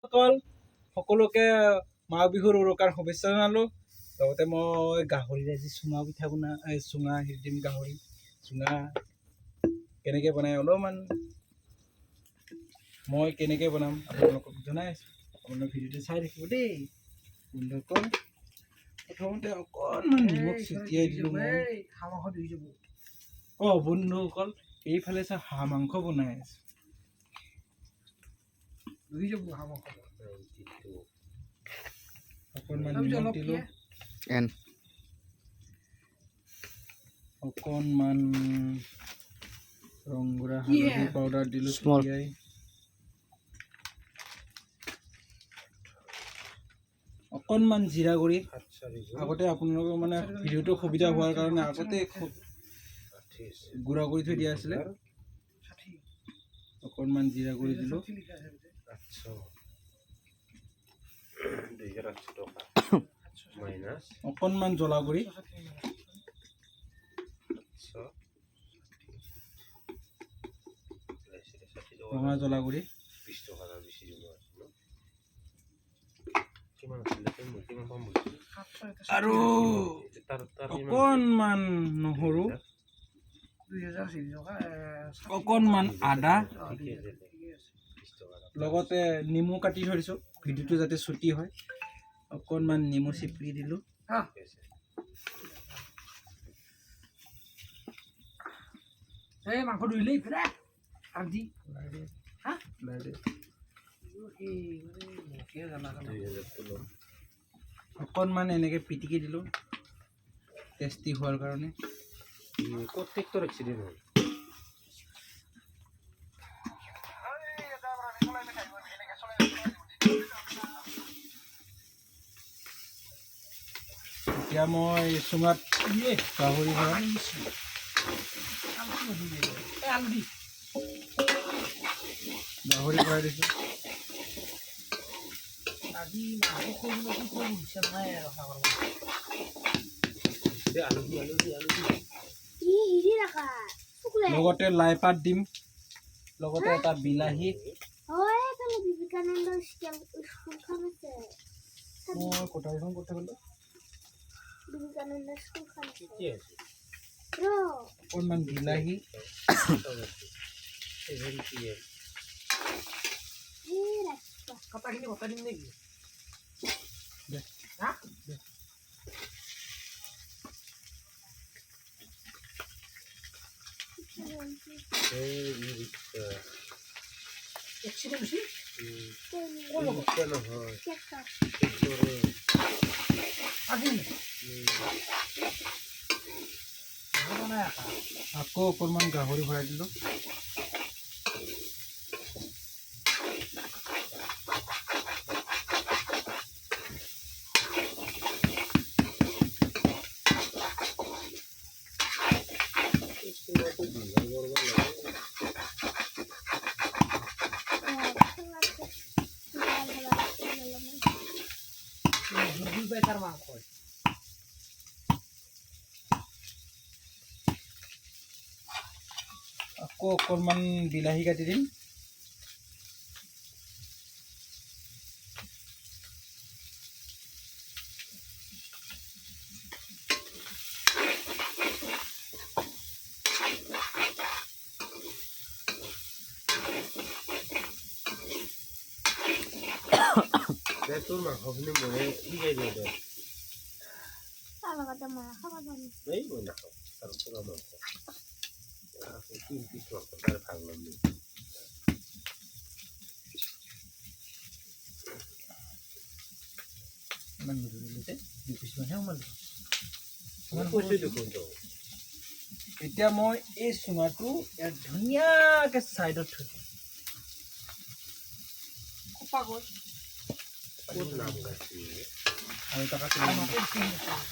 সকল সকলোকে মাঘ বিহুৰ উৰুকাৰ শুভেচ্ছা জনালোঁ। লগতে মই গাহৰিৰ আজি চুঙা পিঠা চুঙা দিম গাহৰি চুঙা কেনেকৈ বনাই অলপমান মই কেনেকৈ বনাম আপোনালোকক জনাই আছোঁ। আপোনালোকে ভিডিঅ'টো চাই থাকিব দেই বন্ধুসকল। প্ৰথমতে অকণমান নিমখ ছটিয়াই দিলোঁ মই। বন্ধুসকল এইফালে চাই হাঁহ মাংস বনাই আছোঁ। অকণমান নিমখ দিলোঁ, অকণমান ৰংগুড়া হালধি পাউডাৰ দিলোঁ ছটিয়াই, অকণমান জিৰা গুড়ি। আগতে আপোনালোকৰ মানে ভিডিঅ'টো সুবিধা হোৱাৰ কাৰণে আগতে গুড়া কৰি থৈ দিয়া আছিলে। অকণমান জিৰা গুড়ি দিলোঁ, অকণমান জ্বলা গুড়ি, ৰঙা জ্বলা গুড়ি, আৰু অকণমান নহৰু, অকণমান আদা, লগতে নেমু কাটি থৈ দিছোঁ ভিডিঅ'টো যাতে ছুটি হয়। অকণমান নেমু চিপি দিলোঁ। মাংস ধুইলেই অকণমান এনেকৈ পিটিকি দিলোঁ টেষ্টি হোৱাৰ কাৰণে। এতিয়া মই চুঙাত গাহৰি ভৰাই দিছোঁ। লগতে লাই পাত দিম, লগতে এটা বিলাহী। মই কটাৰীখন ক'ত থাকিলে? অকণমান বিলাহী, আকৌ অকণমান গাহৰি ভৰাই দিলোঁ। আকৌ অকণমান বিলাহী কাটি দিম। তোৰ মাংসখিনি মনে কি খাই দিয়ে তই? তাৰ লগতে মই খাব জানো। এই মই নাখাওঁ তাৰ পৰা মাংস 3 পিচ মাংস তাৰ ভাল লাগি ইমান নিদিলে 2 পিচ মানহে সোমালো। এতিয়া মই এই চুঙাটো ইয়াত ধুনীয়াকৈ ছাইডত থৈ দিম।